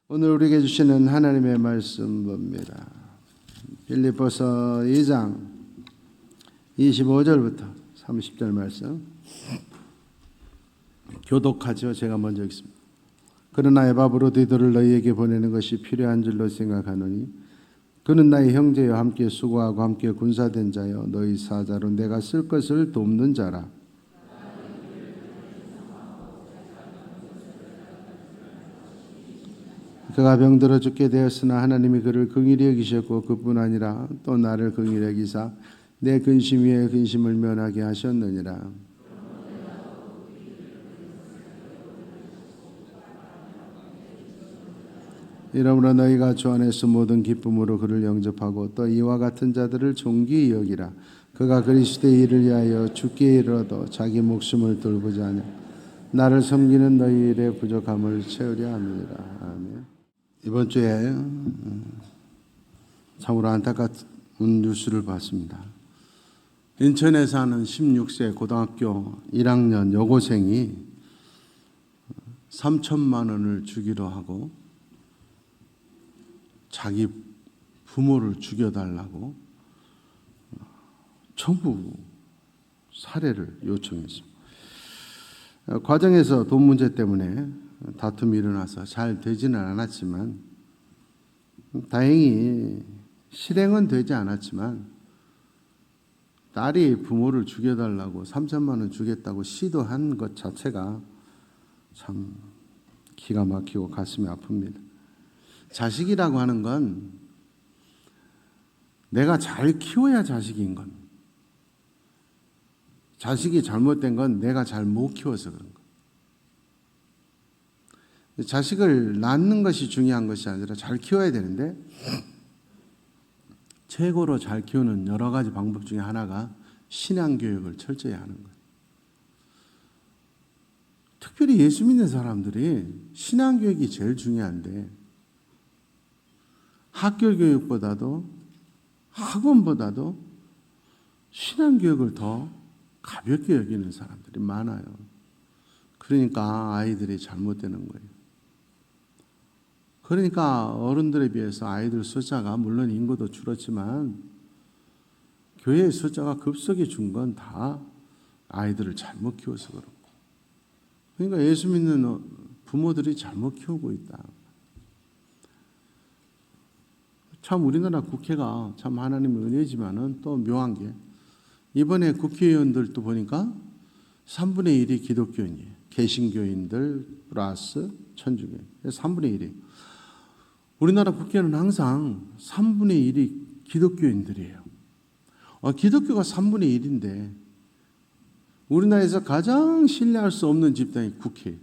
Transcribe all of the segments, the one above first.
오늘 우리에게 주시는 하나님의 말씀 봅니다. 빌립보서 2장 25절부터 30절 말씀. 교독하죠. 제가 먼저 읽습니다. 그러나 에바브로디도를 너희에게 보내는 것이 필요한 줄로 생각하노니 그는 나의 형제여 함께 수고하고 함께 군사된 자여 너희 사자로 내가 쓸 것을 돕는 자라. 그가 병들어 죽게 되었으나 하나님이 그를 긍휼히 여기셨고 그뿐 아니라 또 나를 긍휼히 여기사 내 근심 위에 근심을 면하게 하셨느니라. 이러므로 너희가 주 안에서 모든 기쁨으로 그를 영접하고 또 이와 같은 자들을 존귀히 여기라. 그가 그리스도의 일을 위하여 죽게 이르러도 자기 목숨을 돌보지 않아 나를 섬기는 너희 일의 부족함을 채우려 함이니라. 아멘. 이번 주에 참으로 안타까운 뉴스를 봤습니다. 인천에 사는 16세 고등학교 1학년 여고생이 3천만 원을 주기로 하고 자기 부모를 죽여달라고 전부 살해를 요청했습니다. 과정에서 돈 문제 때문에 다툼이 일어나서 잘 되지는 않았지만 다행히 실행은 되지 않았지만 딸이 부모를 죽여달라고 3천만 원 주겠다고 시도한 것 자체가 참 기가 막히고 가슴이 아픕니다. 자식이라고 하는 건 내가 잘 키워야 자식인 건, 자식이 잘못된 건 내가 잘 못 키워서 그런 거. 자식을 낳는 것이 중요한 것이 아니라 잘 키워야 되는데 최고로 잘 키우는 여러 가지 방법 중에 하나가 신앙교육을 철저히 하는 거예요. 특별히 예수 믿는 사람들이 신앙교육이 제일 중요한데 학교 교육보다도 학원보다도 신앙교육을 더 가볍게 여기는 사람들이 많아요. 그러니까 아이들이 잘못되는 거예요. 그러니까 어른들에 비해서 아이들 숫자가 물론 인구도 줄었지만 교회의 숫자가 급속히 준 건 다 아이들을 잘못 키워서 그렇고, 그러니까 예수 믿는 부모들이 잘못 키우고 있다. 참 우리나라 국회가 참 하나님의 은혜지만은 또 묘한 게 이번에 국회의원들도 보니까 3분의 1이 기독교인이에요. 개신교인들 플러스 천주교인 3분의 1이. 우리나라 국회는 항상 3분의 1이 기독교인들이에요. 기독교가 3분의 1인데 우리나라에서 가장 신뢰할 수 없는 집단이 국회예요.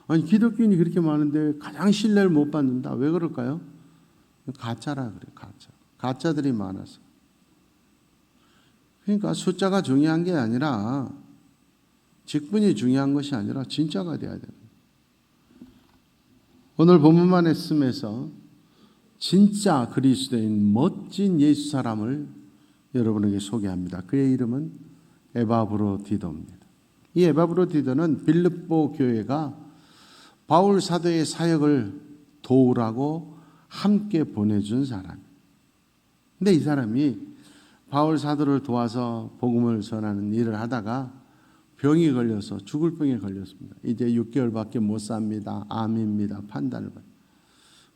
아니 기독교인이 그렇게 많은데 가장 신뢰를 못 받는다. 왜 그럴까요? 가짜라 그래요. 가짜들이 많아서. 그러니까 숫자가 중요한 게 아니라 직분이 중요한 것이 아니라 진짜가 돼야 돼요. 오늘 본문만 했음에서 진짜 그리스도인 멋진 예수 사람을 여러분에게 소개합니다. 그의 이름은 에바브로디도입니다. 이 에바브로디도는 빌립보 교회가 바울 사도의 사역을 도우라고 함께 보내준 사람. 근데 이 사람이 바울 사도를 도와서 복음을 전하는 일을 하다가 병이 걸려서 죽을 병에 걸렸습니다. 이제 6개월밖에 못 삽니다. 암입니다. 판단을 받아요.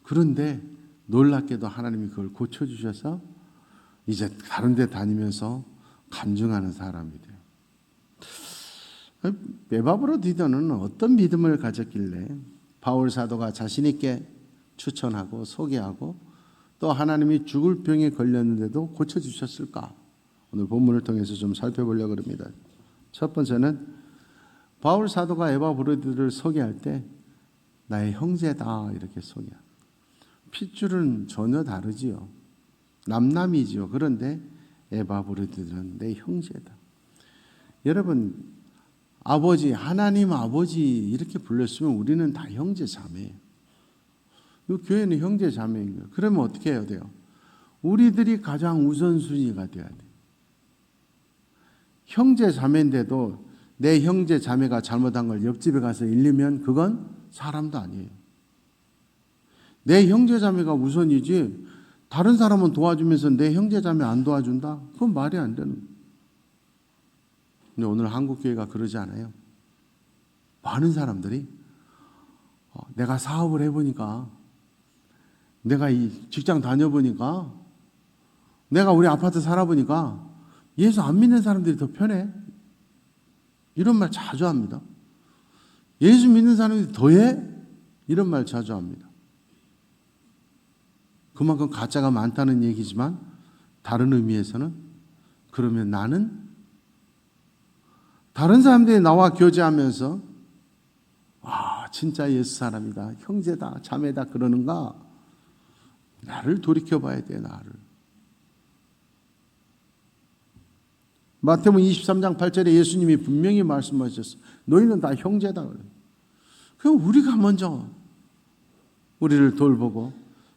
그런데 놀랍게도 하나님이 그걸 고쳐주셔서 이제 다른 데 다니면서 간증하는 사람이 돼요. 에바브로디도는 어떤 믿음을 가졌길래 바울 사도가 자신 있게 추천하고 소개하고 또 하나님이 죽을 병에 걸렸는데도 고쳐주셨을까? 오늘 본문을 통해서 좀 살펴보려고 합니다. 첫 번째는 바울 사도가 에바브로디도를 소개할 때 나의 형제다 이렇게 소개합니다. 핏줄은 전혀 다르지요. 남남이지요. 그런데 에바브로디도는 내 형제다. 여러분 아버지, 하나님 아버지 이렇게 불렀으면 우리는 다 형제 자매예요. 이 교회는 형제 자매인 거예요. 그러면 어떻게 해야 돼요? 우리들이 가장 우선순위가 돼야 돼요. 형제 자매인데도 내 형제 자매가 잘못한 걸 옆집에 가서 일리면 그건 사람도 아니에요. 내 형제자매가 우선이지 다른 사람은 도와주면서 내 형제자매 안 도와준다? 그건 말이 안 되는 거예요. 근데 오늘 한국교회가 그러지 않아요. 많은 사람들이 내가 사업을 해보니까, 내가 이 직장 다녀보니까, 내가 우리 아파트 살아보니까 예수 안 믿는 사람들이 더 편해. 이런 말 자주 합니다. 예수 믿는 사람들이 더해? 이런 말 자주 합니다. 그만큼 가짜가 많다는 얘기지만 다른 의미에서는, 그러면 나는 다른 사람들이 나와 교제하면서 진짜 예수 사람이다, 형제다, 자매다 그러는가? 나를 돌이켜봐야 돼. 나를. 마태복음 23장 8절에 예수님이 분명히 말씀하셨어. 너희는 다 형제다. 그럼 우리가 먼저 우리를 돌보고,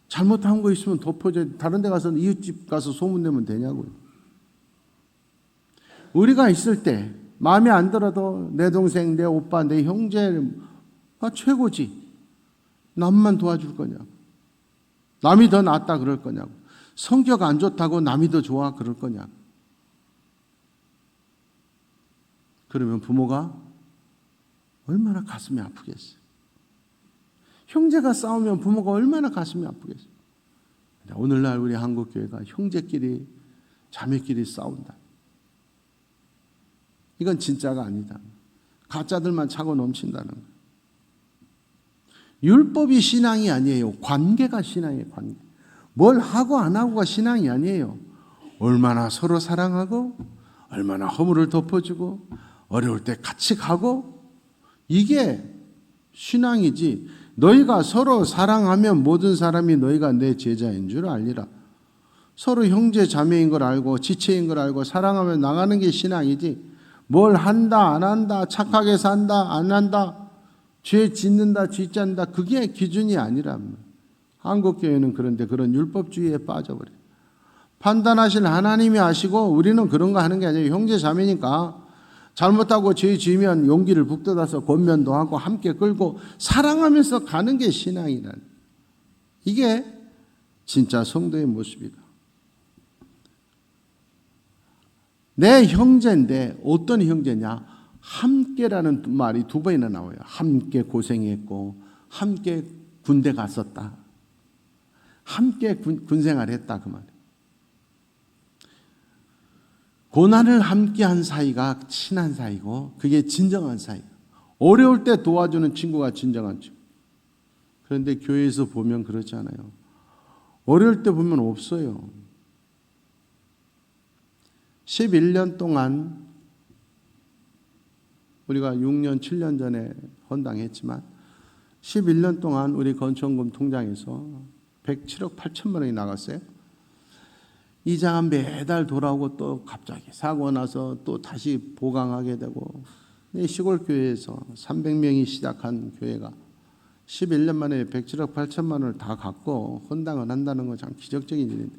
잘못한 거 있으면 덮어줘야 돼. 다른 데 가서 이웃집 가서 소문내면 되냐고요. 우리가 있을 때 마음에 안 들어도 내 동생, 내 오빠, 내 형제가 최고지. 남만 도와줄 거냐고. 남이 더 낫다 그럴 거냐고. 성격 안 좋다고 남이 더 좋아 그럴 거냐고. 그러면 부모가 얼마나 가슴이 아프겠어요. 형제가 싸우면 부모가 얼마나 가슴이 아프겠어요. 오늘날 우리 한국교회가 형제끼리, 자매끼리 싸운다. 이건 진짜가 아니다. 가짜들만 차고 넘친다는 거예요. 율법이 신앙이 아니에요. 관계가 신앙이에요. 관계. 뭘 하고 안 하고가 신앙이 아니에요. 얼마나 서로 사랑하고, 얼마나 허물을 덮어주고, 어려울 때 같이 가고, 이게 신앙이지. 너희가 서로 사랑하면 모든 사람이 너희가 내 제자인 줄 알리라. 서로 형제 자매인 걸 알고 지체인 걸 알고 사랑하며 나가는 게 신앙이지, 뭘 한다 안 한다, 착하게 산다 안 한다, 죄 짓는다 짓지 않는다, 그게 기준이 아니란. 한국교회는 그런데 그런 율법주의에 빠져버려요. 판단하실 하나님이 아시고 우리는 그런 거 하는 게 아니에요. 형제 자매니까 잘못하고 죄 지으면 용기를 북돋아서 권면도 하고 함께 끌고 사랑하면서 가는 게 신앙이란. 이게 진짜 성도의 모습이다. 내 형제인데 어떤 형제냐? 함께라는 말이 두 번이나 나와요. 함께 고생했고 함께 군대 갔었다. 함께 군생활 했다 그 말이에요. 고난을 함께한 사이가 친한 사이고 그게 진정한 사이다. 어려울 때 도와주는 친구가 진정한 친구. 그런데 교회에서 보면 그렇지 않아요. 어려울 때 보면 없어요. 11년 동안 우리가 6년, 7년 전에 헌당했지만 11년 동안 우리 건축금 통장에서 107억 8천만 원이 나갔어요. 이자가 매달 돌아오고 또 갑자기 사고 나서 또 다시 보강하게 되고, 시골 교회에서 300명이 시작한 교회가 11년 만에 107억 8천만 원을 다 갖고 헌당을 한다는 건 참 기적적인 일인데,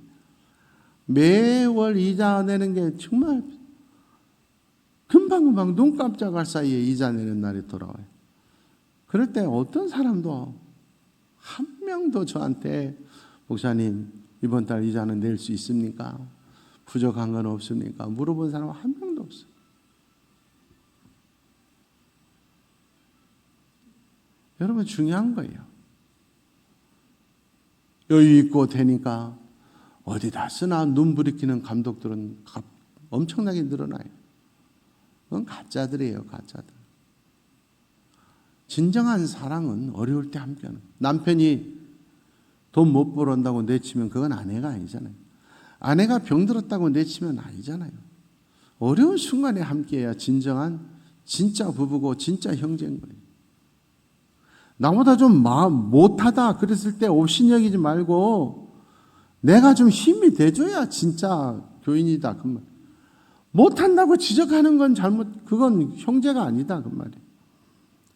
매월 이자 내는 게 정말 금방금방 눈 깜짝할 사이에 이자 내는 날이 돌아와요. 그럴 때 어떤 사람도 한 명도 저한테 목사님 이번 달 이자는 낼 수 있습니까? 부족한 건 없습니까? 물어본 사람 한 명도 없어요. 여러분 중요한 거예요. 여유 있고 되니까 어디다 쓰나 눈 부리키는 감독들은 엄청나게 늘어나요. 그건 가짜들이에요. 가짜들. 진정한 사랑은 어려울 때 함께하는. 남편이 돈 못 벌었다고 내치면 그건 아내가 아니잖아요. 아내가 병들었다고 내치면 아니잖아요. 어려운 순간에 함께해야 진짜 부부고 진짜 형제인 거예요. 나보다 좀 못하다 그랬을 때 업신여기지 말고 내가 좀 힘이 돼줘야 진짜 교인이다 그 말. 못한다고 지적하는 건 그건 형제가 아니다 그 말이에요.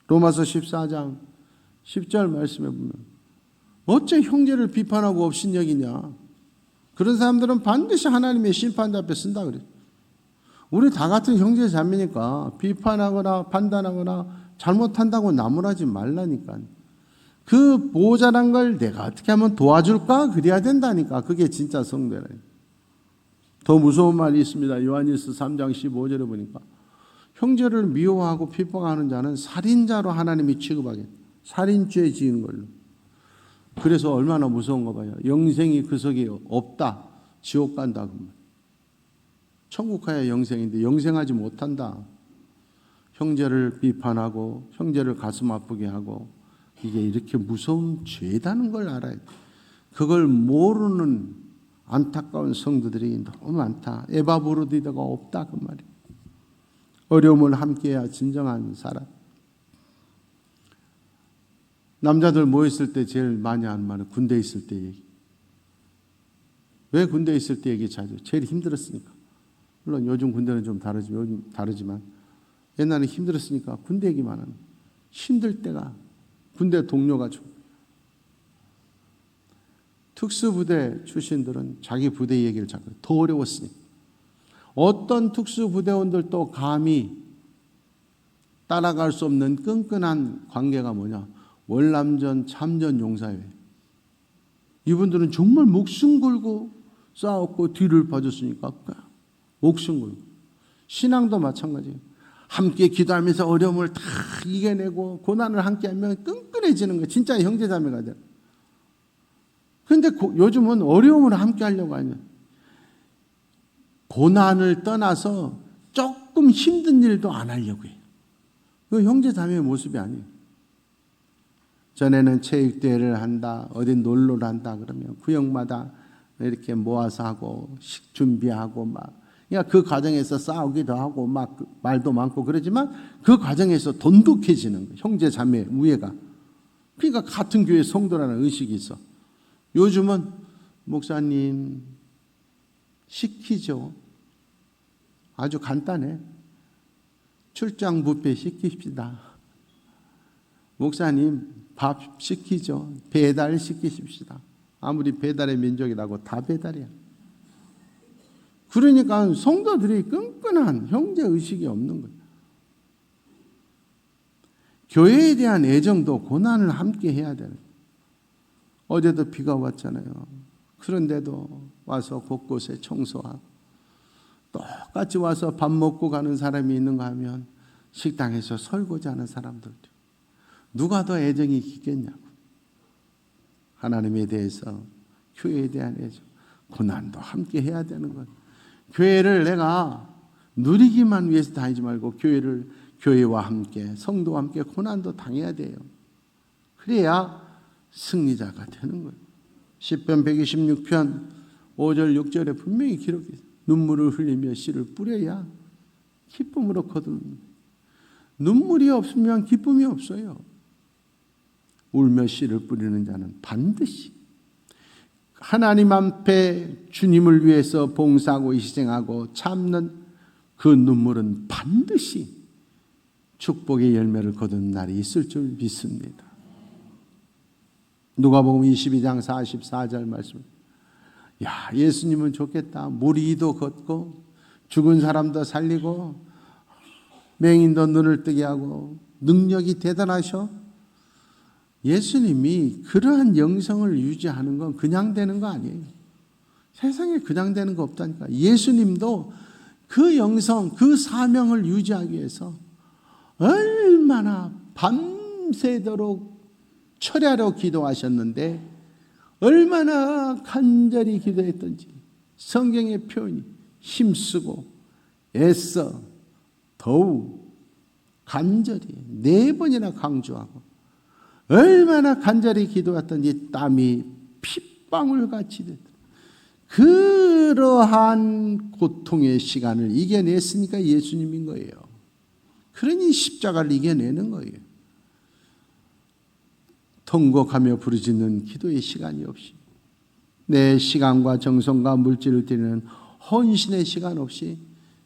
로마서 14장 10절 말씀에 보면 어째 형제를 비판하고 업신여기냐. 그런 사람들은 반드시 하나님의 심판 앞에 쓴다 그래요. 우리 다 같은 형제 자매니까 비판하거나 판단하거나 잘못한다고 나무라지 말라니까. 그 보호자란 걸 내가 어떻게 하면 도와줄까? 그래야 된다니까. 그게 진짜 성도라. 더 무서운 말이 있습니다. 요한일서 3장 15절에 보니까 형제를 미워하고 핍박하는 자는 살인자로 하나님이 취급하겠다. 살인죄 지은 걸로. 그래서 얼마나 무서운가 봐요. 영생이 그 속에 없다. 지옥 간다. 천국 가야 영생인데 영생하지 못한다. 형제를 비판하고 형제를 가슴 아프게 하고 이게 이렇게 무서운 죄다는 걸 알아야 돼. 그걸 모르는 안타까운 성도들이 너무 많다. 에바브로디다가 없다 그 말이에요. 어려움을 함께해야 진정한 사람. 남자들 모였을 때 제일 많이 하는 말은 군대에 있을 때 얘기. 왜 군대에 있을 때 얘기 자주? 제일 힘들었으니까. 물론 요즘 군대는 좀 다르지만 옛날에 힘들었으니까 군대 얘기만 하는. 힘들 때가 군대 동료가 좀. 특수부대 출신들은 자기 부대 얘기를 자꾸 더 어려웠으니까. 어떤 특수부대원들도 감히 따라갈 수 없는 끈끈한 관계가 뭐냐? 월남전 참전 용사회. 이분들은 정말 목숨 걸고 싸웠고 뒤를 봐줬으니까 목숨 걸고. 신앙도 마찬가지예요. 함께 기도하면서 어려움을 다 이겨내고 고난을 함께 하면 끈끈해지는 거예요. 진짜 형제자매가 돼요. 그런데 요즘은 어려움을 함께 하려고 하냐. 고난을 떠나서 조금 힘든 일도 안 하려고 해요. 그 형제자매의 모습이 아니에요. 전에는 체육대회를 한다, 어디 놀러를 한다 그러면 구역마다 이렇게 모아서 하고 식 준비하고 막. 그러니까 그 과정에서 싸우기도 하고 막 말도 많고 그러지만 그 과정에서 돈독해지는 거예요. 형제자매 우애가. 그러니까 같은 교회 성도라는 의식이 있어. 요즘은 목사님 시키죠. 아주 간단해. 출장 뷔페 시킵시다. 목사님 밥 시키죠. 배달 시키십시다. 아무리 배달의 민족이라고 다 배달이야. 그러니까 성도들이 끈끈한 형제의식이 없는 거예요. 교회에 대한 애정도 고난을 함께 해야 되는 거예요. 어제도 비가 왔잖아요. 그런데도 와서 곳곳에 청소하고 똑같이 와서 밥 먹고 가는 사람이 있는가 하면 식당에서 설거지하는 사람들도 누가 더 애정이 깊겠냐고. 하나님에 대해서 교회에 대한 애정 고난도 함께 해야 되는 것. 교회를 내가 누리기만 위해서 다니지 말고 교회와 함께 성도와 함께 고난도 당해야 돼요. 그래야 승리자가 되는 거예요. 시편 126편 5절 6절에 분명히 기록해 있어요. 눈물을 흘리며 씨를 뿌려야 기쁨으로 거두는. 눈물이 없으면 기쁨이 없어요. 울며 씨를 뿌리는 자는 반드시 하나님 앞에 주님을 위해서 봉사하고 희생하고 참는 그 눈물은 반드시 축복의 열매를 거두는 날이 있을 줄 믿습니다. 누가복음 22장 44절 말씀. 야, 예수님은 좋겠다. 무리도 걷고 죽은 사람도 살리고 맹인도 눈을 뜨게 하고 능력이 대단하셔. 예수님이 그러한 영성을 유지하는 건 그냥 되는 거 아니에요. 세상에 그냥 되는 거 없다니까. 예수님도 그 영성, 그 사명을 유지하기 위해서 얼마나 밤새도록 철야로 기도하셨는데 얼마나 간절히 기도했던지 성경의 표현이 힘쓰고 애써 더욱 간절히 4번이나 강조하고 얼마나 간절히 기도했던지 땀이 핏방울같이 됐다. 그러한 고통의 시간을 이겨냈으니까 예수님인 거예요. 그러니 십자가를 이겨내는 거예요. 통곡하며 부르짖는 기도의 시간이 없이 내 시간과 정성과 물질을 드리는 헌신의 시간 없이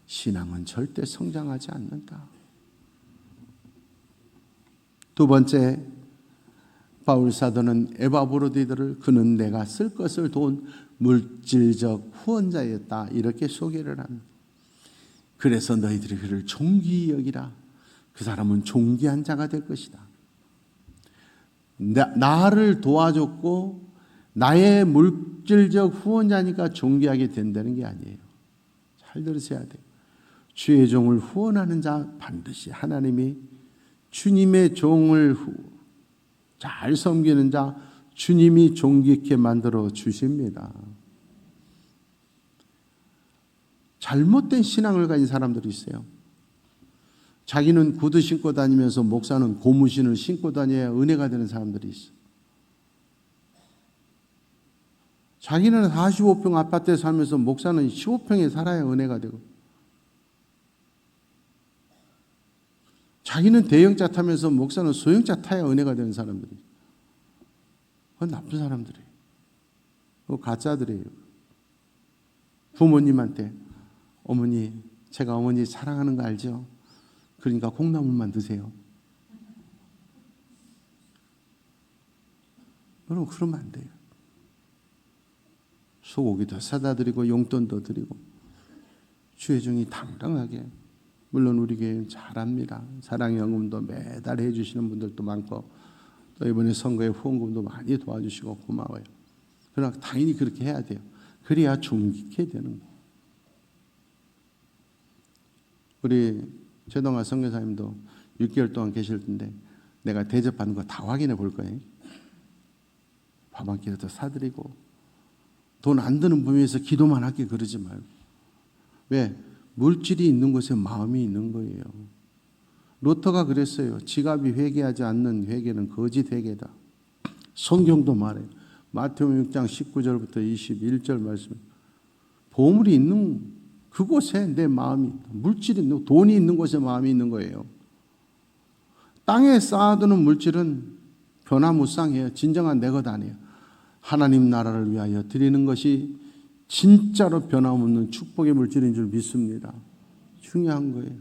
신앙은 절대 성장하지 않는다. 두 번째, 바울 사도는 에바브로디들을 그는 내가 쓸 것을 돈 물질적 후원자였다 이렇게 소개를 합니다. 그래서 너희들이 그를 존귀히 여기라. 그 사람은 존귀한 자가 될 것이다. 나를 도와줬고 나의 물질적 후원자니까 존귀하게 된다는 게 아니에요. 잘 들으셔야 돼요. 주의 종을 후원하는 자 반드시 하나님이 주님의 종을 잘 섬기는 자 주님이 존귀케 만들어 주십니다. 잘못된 신앙을 가진 사람들이 있어요. 자기는 구두 신고 다니면서 목사는 고무신을 신고 다녀야 은혜가 되는 사람들이 있어. 자기는 45평 아파트에 살면서 목사는 15평에 살아야 은혜가 되고, 자기는 대형차 타면서 목사는 소형차 타야 은혜가 되는 사람들이 있어. 그건 나쁜 사람들이에요. 그거 가짜들이에요. 부모님한테 어머니, 제가 어머니 사랑하는 거 알죠? 그러니까 콩나물만 드세요. 여러분, 그러면 안 돼요. 소고기도 사다 드리고 용돈도 드리고 주의 종이 당당하게, 물론 우리 교회는 잘합니다. 사랑의 연금도 매달 해주시는 분들도 많고 또 이번에 선거에 후원금도 많이 도와주시고 고마워요. 그러나 당연히 그렇게 해야 돼요. 그래야 존귀케 되는 거예요. 우리 최동아 선교사님도 6개월 동안 계실 텐데 내가 대접하는 거 다 확인해 볼 거예요. 밥 한 끼라도 사드리고 돈 안 드는 부분에서 기도만 하게 그러지 말고. 왜? 물질이 있는 곳에 마음이 있는 거예요. 루터가 그랬어요. 지갑이 회개하지 않는 회개는 거짓 회개다. 성경도 말해요. 마태복음 6장 19절부터 21절 말씀. 보물이 있는 그곳에 내 마음이 있다. 물질이 있는, 돈이 있는 곳에 마음이 있는 거예요. 땅에 쌓아두는 물질은 변화무쌍해요. 진정한 내 것 아니에요. 하나님 나라를 위하여 드리는 것이 진짜로 변함없는 축복의 물질인 줄 믿습니다. 중요한 거예요.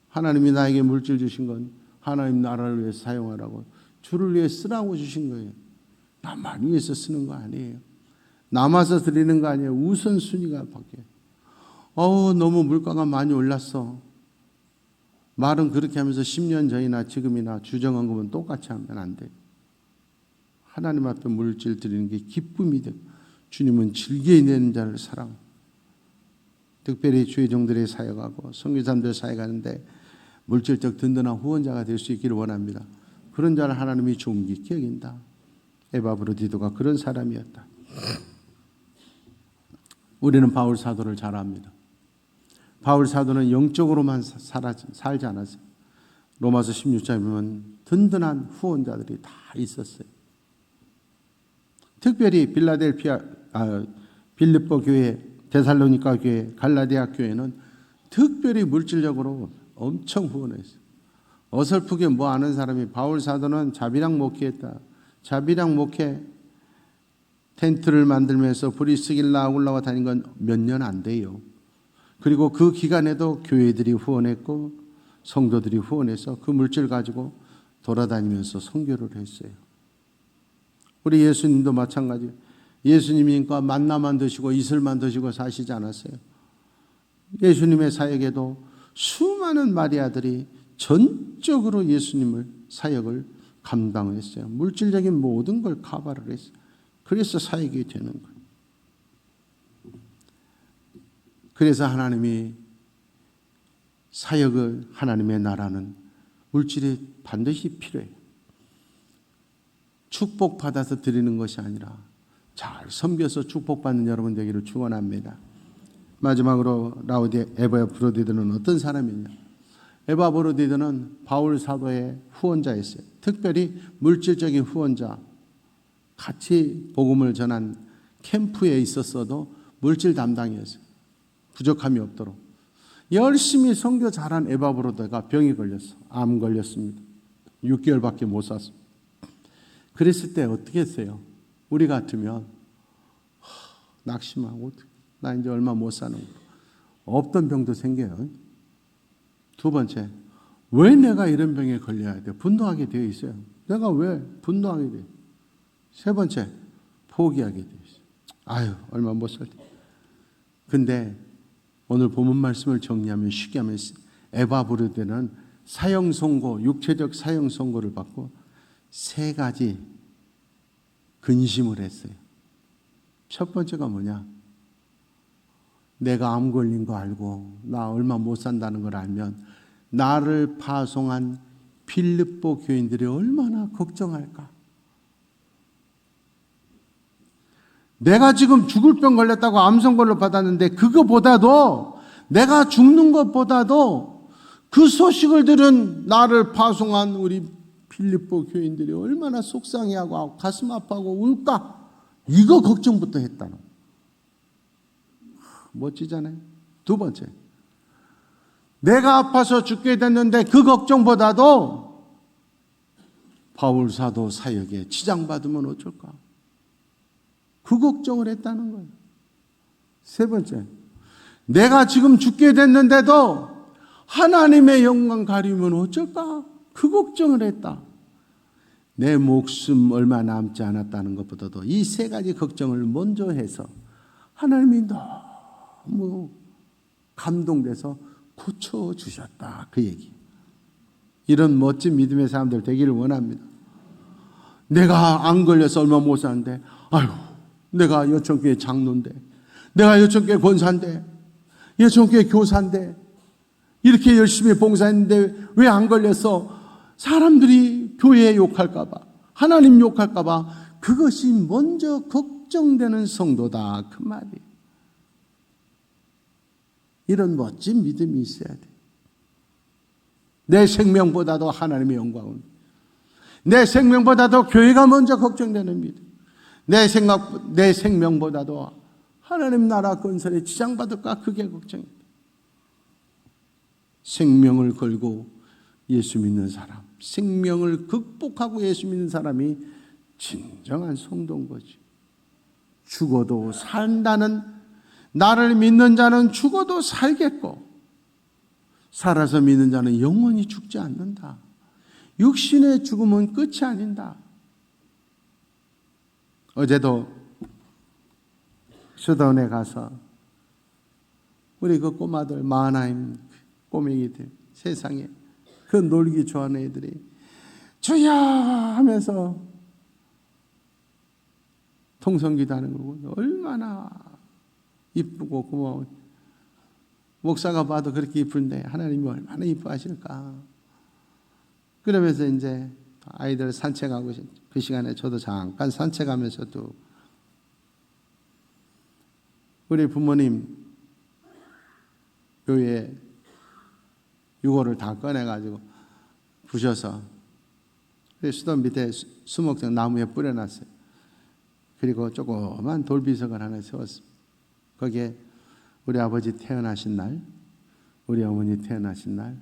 하나님이 나에게 물질 주신 건 하나님 나라를 위해 사용하라고, 주를 위해 쓰라고 주신 거예요. 나만 위해서 쓰는 거 아니에요. 남아서 드리는 거 아니에요. 우선순위가 바뀌어요. 너무 물가가 많이 올랐어. 말은 그렇게 하면서 10년 전이나 지금이나 주정헌금은 똑같이 하면 안 돼요. 하나님 앞에 물질 드리는 게 기쁨이 되고, 주님은 즐겨내는 자를 사랑. 특별히 주의 종들의 사역하고 선교사님들 사역하는데 물질적 든든한 후원자가 될 수 있기를 원합니다. 그런 자를 하나님이 존귀케 여긴다. 에바브로디도가 그런 사람이었다. 우리는 바울 사도를 잘 압니다. 바울 사도는 영적으로만 살지 않았어요. 로마서 16장에 보면 든든한 후원자들이 다 있었어요. 특별히 빌립보 교회, 데살로니가 교회, 갈라디아 교회는 특별히 물질적으로 엄청 후원했어요. 어설프게 뭐 아는 사람이 바울 사도는 자비랑 목회했다. 자비랑 목회 텐트를 만들면서 불이 쓰길라 올라와 다닌 건 몇 년 안 돼요. 그리고 그 기간에도 교회들이 후원했고 성도들이 후원해서 그 물질 가지고 돌아다니면서 선교를 했어요. 우리 예수님도 마찬가지예요. 예수님이니까 만나만 드시고 이슬만 드시고 사시지 않았어요. 예수님의 사역에도 수많은 마리아들이 전적으로 예수님을 사역을 감당했어요. 물질적인 모든 걸 커버를 했어요. 그래서 사역이 되는 거예요. 그래서 하나님이 사역을, 하나님의 나라는 물질이 반드시 필요해요. 축복받아서 드리는 것이 아니라 잘 섬겨서 축복받는 여러분 되기를 축원합니다. 마지막으로 에바브로디도는 어떤 사람이냐? 에바브로디도는 바울 사도의 후원자였어요. 특별히 물질적인 후원자. 같이 복음을 전한 캠프에 있었어도 물질 담당이었어요. 부족함이 없도록. 열심히 선교 잘한 에바브로디가 병이 걸렸어. 암 걸렸습니다. 6개월밖에 못 살았습니다. 그랬을 때 어떻게 했어요? 우리 같으면 낙심하고 나 이제 얼마 못 사는 거. 없던 병도 생겨요. 두 번째, 왜 내가 이런 병에 걸려야 돼? 분노하게 되어 있어요. 내가 왜 분노하게 돼? 세 번째, 포기하게 되어 있어요. 아유, 얼마 못 살 때. 근데 오늘 본문 말씀을 정리하면 쉽게 하면 에바브로디는 사형 선고, 육체적 사형 선고를 받고 세 가지 근심을 했어요. 첫 번째가 뭐냐? 내가 암 걸린 거 알고 나 얼마 못 산다는 걸 알면 나를 파송한 빌립보 교인들이 얼마나 걱정할까? 내가 지금 죽을 병 걸렸다고 암선고를 받았는데 그거보다도 내가 죽는 것보다도 그 소식을 들은 나를 파송한 우리 빌립보 교인들이 얼마나 속상해하고 가슴 아파하고 울까? 이거 걱정부터 했다는. 멋지잖아요. 두 번째, 내가 아파서 죽게 됐는데 그 걱정보다도 바울 사도 사역에 지장받으면 어쩔까? 그 걱정을 했다는 거예요. 세 번째, 내가 지금 죽게 됐는데도 하나님의 영광 가리면 어쩔까? 그 걱정을 했다. 내 목숨 얼마 남지 않았다는 것보다도 이 세 가지 걱정을 먼저 해서 하나님이 너무 감동돼서 고쳐주셨다. 그 얘기. 이런 멋진 믿음의 사람들 되기를 원합니다. 내가 안 걸려서 얼마 못 사는데, 아유, 내가 여천교회 장로인데, 내가 여천교회 권사인데, 여천교회 교사인데, 이렇게 열심히 봉사했는데 왜 안 걸려서 사람들이 교회 욕할까봐, 하나님 욕할까봐 그것이 먼저 걱정되는 성도다. 그 말이에요. 이런 멋진 믿음이 있어야 돼. 내 생명보다도 하나님의 영광은, 내 생명보다도 교회가 먼저 걱정되는 믿음, 내 생명보다도 하나님 나라 건설에 지장받을까 그게 걱정입니다. 생명을 걸고 예수 믿는 사람, 생명을 극복하고 예수 믿는 사람이 진정한 성도인 거지. 죽어도 산다는, 나를 믿는 자는 죽어도 살겠고 살아서 믿는 자는 영원히 죽지 않는다. 육신의 죽음은 끝이 아닌다. 어제도 수도원에 가서 우리 그 꼬마들, 마하나임 꼬맹이들, 세상에 그 놀기 좋아하는 애들이 주야 하면서 통성기도 하는 거고 얼마나 이쁘고 고마워. 목사가 봐도 그렇게 이쁜데 하나님이 얼마나 이뻐하실까. 그러면서 이제 아이들 산책하고 그 시간에 저도 잠깐 산책하면서도 우리 부모님 교회에 유골을 다 꺼내가지고 부셔서 수도 밑에 수목장 나무에 뿌려놨어요. 그리고 조그만 돌비석을 하나 세웠습니다. 거기에 우리 아버지 태어나신 날, 우리 어머니 태어나신 날,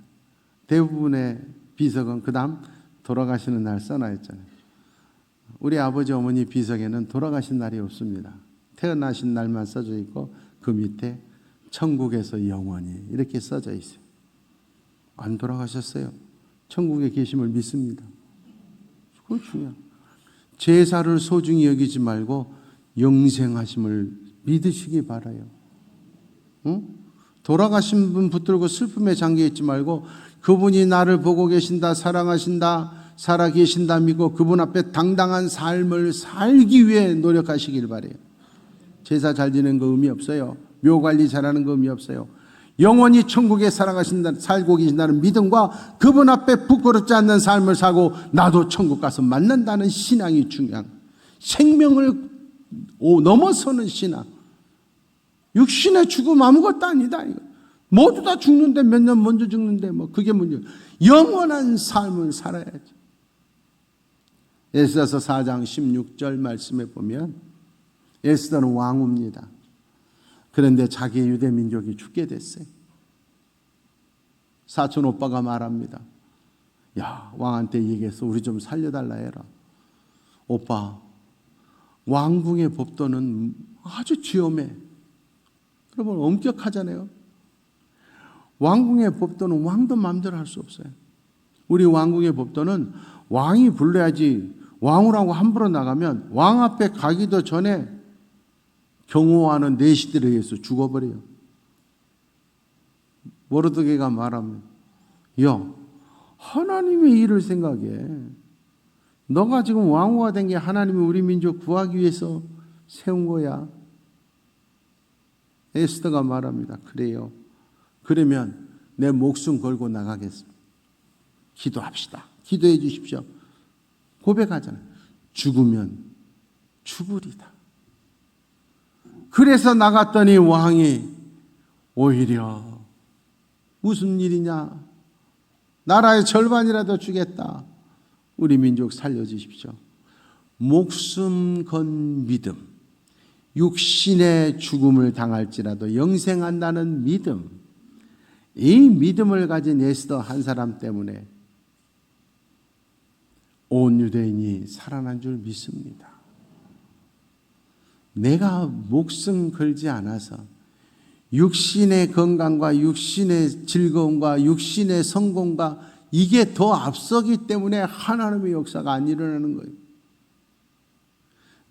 대부분의 비석은 그 다음 돌아가시는 날 써놔있잖아요. 우리 아버지 어머니 비석에는 돌아가신 날이 없습니다. 태어나신 날만 써져 있고 그 밑에 천국에서 영원히 이렇게 써져 있어요. 안 돌아가셨어요. 천국에 계심을 믿습니다. 그거 중요해요. 제사를 소중히 여기지 말고 영생하심을 믿으시기 바라요. 응? 돌아가신 분 붙들고 슬픔에 잠겨 있지 말고 그분이 나를 보고 계신다, 사랑하신다, 살아계신다 믿고 그분 앞에 당당한 삶을 살기 위해 노력하시길 바라요. 제사 잘 지내는 거 의미 없어요. 묘 관리 잘하는 거 의미 없어요. 영원히 천국에 살고 계신다는 믿음과 그분 앞에 부끄럽지 않는 삶을 사고 나도 천국 가서 만난다는 신앙이 중요한, 생명을 넘어서는 신앙. 육신의 죽음 아무것도 아니다. 모두 다 죽는데 몇 년 먼저 죽는데 뭐 그게 문제. 영원한 삶을 살아야지. 에스더서 4장 16절 말씀에 보면 에스더는 왕후입니다. 그런데 자기의 유대 민족이 죽게 됐어요. 사촌 오빠가 말합니다. 야, 왕한테 얘기해서 우리 좀 살려달라 해라. 오빠, 왕궁의 법도는 아주 지엄해. 여러분 엄격하잖아요. 왕궁의 법도는 왕도 마음대로 할 수 없어요. 우리 왕궁의 법도는 왕이 불러야지, 왕후라고 함부로 나가면 왕 앞에 가기도 전에 경호하는 내시들에 의해서 죽어버려요. 모르드게가 말하면, 야, 하나님의 일을 생각해. 너가 지금 왕후가 된 게 하나님이 우리 민족 구하기 위해서 세운 거야. 에스더가 말합니다. 그래요. 그러면 내 목숨 걸고 나가겠습니다. 기도합시다. 기도해 주십시오. 고백하잖아요. 죽으면 죽으리다. 그래서 나갔더니 왕이 오히려 무슨 일이냐? 나라의 절반이라도 주겠다. 우리 민족 살려주십시오. 목숨 건 믿음, 육신의 죽음을 당할지라도 영생한다는 믿음, 이 믿음을 가진 에스더 한 사람 때문에 온 유대인이 살아난 줄 믿습니다. 내가 목숨 걸지 않아서 육신의 건강과 육신의 즐거움과 육신의 성공과 이게 더 앞서기 때문에 하나님의 역사가 안 일어나는 거예요.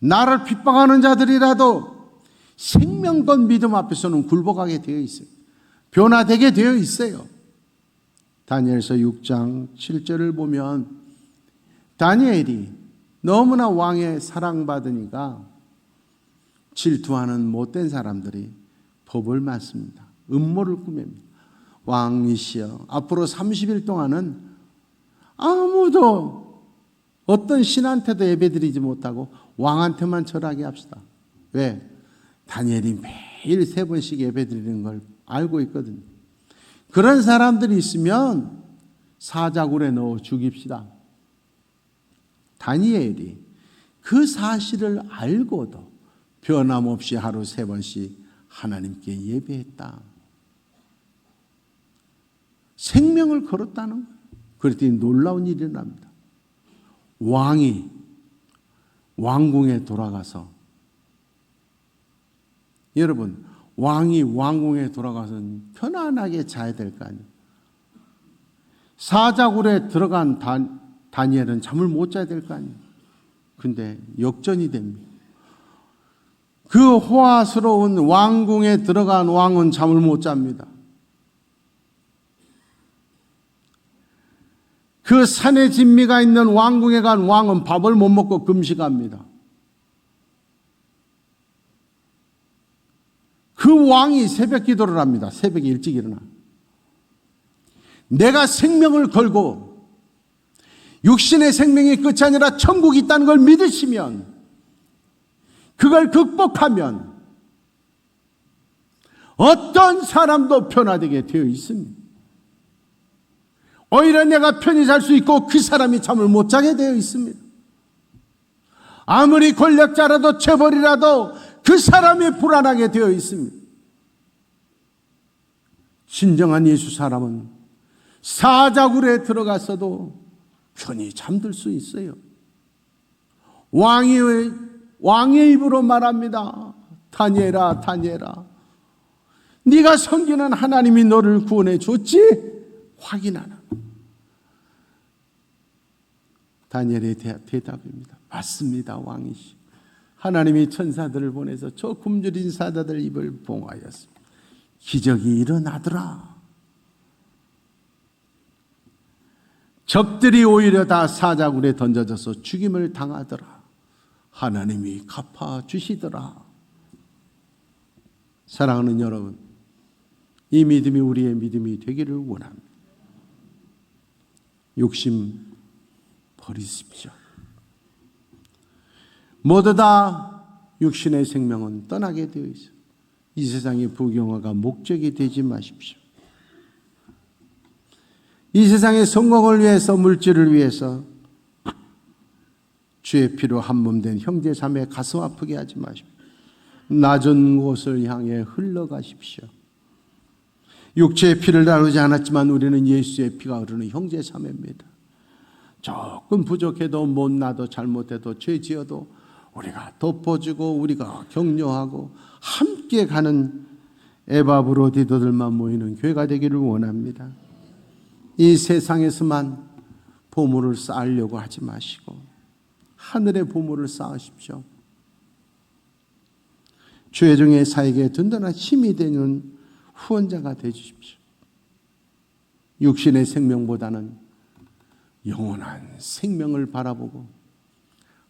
나를 핍박하는 자들이라도 생명권 믿음 앞에서는 굴복하게 되어 있어요. 변화되게 되어 있어요. 다니엘서 6장 7절을 보면 다니엘이 너무나 왕의 사랑받으니까 질투하는 못된 사람들이 법을 맞습니다. 음모를 꾸밉니다. 왕이시여, 앞으로 30일 동안은 아무도 어떤 신한테도 예배드리지 못하고 왕한테만 절하게 합시다. 왜? 다니엘이 매일 3번씩 예배드리는 걸 알고 있거든요. 그런 사람들이 있으면 사자굴에 넣어 죽입시다. 다니엘이 그 사실을 알고도 변함없이 하루 3번씩 하나님께 예배했다. 생명을 걸었다는 거예요. 그랬더니 놀라운 일이 일어납니다. 왕이 왕궁에 돌아가서, 여러분, 왕이 왕궁에 돌아가서는 편안하게 자야 될 거 아니에요. 사자굴에 들어간 다니엘은 잠을 못 자야 될 거 아니에요. 근데 역전이 됩니다. 그 호화스러운 왕궁에 들어간 왕은 잠을 못 잡니다. 그 산의 진미가 있는 왕궁에 간 왕은 밥을 못 먹고 금식합니다. 그 왕이 새벽 기도를 합니다. 새벽에 일찍 일어나. 내가 생명을 걸고 육신의 생명이 끝이 아니라 천국이 있다는 걸 믿으시면, 그걸 극복하면 어떤 사람도 변화되게 되어 있습니다. 오히려 내가 편히 잘 수 있고 그 사람이 잠을 못 자게 되어 있습니다. 아무리 권력자라도 재벌이라도 그 사람이 불안하게 되어 있습니다. 진정한 예수 사람은 사자굴에 들어갔어도 편히 잠들 수 있어요. 왕의 입으로 말합니다. 다니엘아, 다니엘아, 네가 섬기는 하나님이 너를 구원해 줬지? 확인하라. 다니엘의 대답입니다. 맞습니다, 왕이시. 하나님이 천사들을 보내서 저 굶주린 사자들 입을 봉하였습니다. 기적이 일어나더라. 적들이 오히려 다 사자굴에 던져져서 죽임을 당하더라. 하나님이 갚아주시더라. 사랑하는 여러분, 이 믿음이 우리의 믿음이 되기를 원합니다. 욕심 버리십시오. 모두 다 육신의 생명은 떠나게 되어 있어요. 이 세상의 부경화가 목적이 되지 마십시오. 이 세상의 성공을 위해서, 물질을 위해서 주의 피로 한몸된 형제 자매 가슴 아프게 하지 마십시오. 낮은 곳을 향해 흘러가십시오. 육체의 피를 나누지 않았지만 우리는 예수의 피가 흐르는 형제 자매입니다. 조금 부족해도 못나도 잘못해도 죄 지어도 우리가 덮어주고 우리가 격려하고 함께 가는 에바브로디도들만 모이는 교회가 되기를 원합니다. 이 세상에서만 보물을 쌓으려고 하지 마시고 하늘의 보물을 쌓으십시오. 주의 종의 사에게 든든한 힘이 되는 후원자가 되주십시오. 육신의 생명보다는 영원한 생명을 바라보고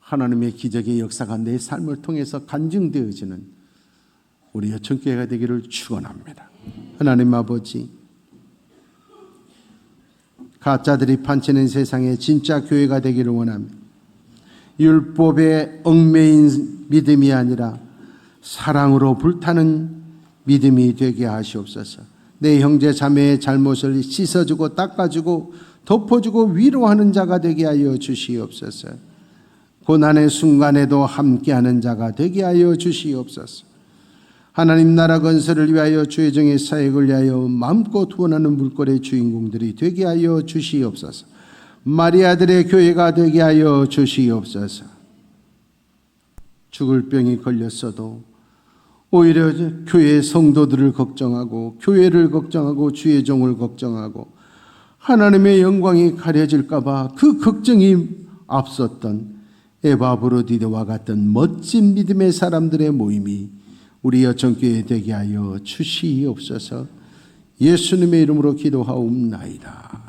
하나님의 기적의 역사가 내 삶을 통해서 간증되어지는 우리 여천교회가 되기를 축원합니다. 하나님 아버지, 가짜들이 판치는 세상에 진짜 교회가 되기를 원합니다. 율법에 얽매인 믿음이 아니라 사랑으로 불타는 믿음이 되게 하시옵소서. 내 형제 자매의 잘못을 씻어주고 닦아주고 덮어주고 위로하는 자가 되게 하여 주시옵소서. 고난의 순간에도 함께하는 자가 되게 하여 주시옵소서. 하나님 나라 건설을 위하여 주의 종의 사역을 위하여 마음껏 후원하는 물꼬의 주인공들이 되게 하여 주시옵소서. 마리아들의 교회가 되게 하여 주시옵소서. 죽을 병이 걸렸어도 오히려 교회 성도들을 걱정하고 교회를 걱정하고 주의 종을 걱정하고 하나님의 영광이 가려질까 봐 그 걱정이 앞섰던 에바브로디드와 같은 멋진 믿음의 사람들의 모임이 우리 여천교회 되게 하여 주시옵소서. 예수님의 이름으로 기도하옵나이다.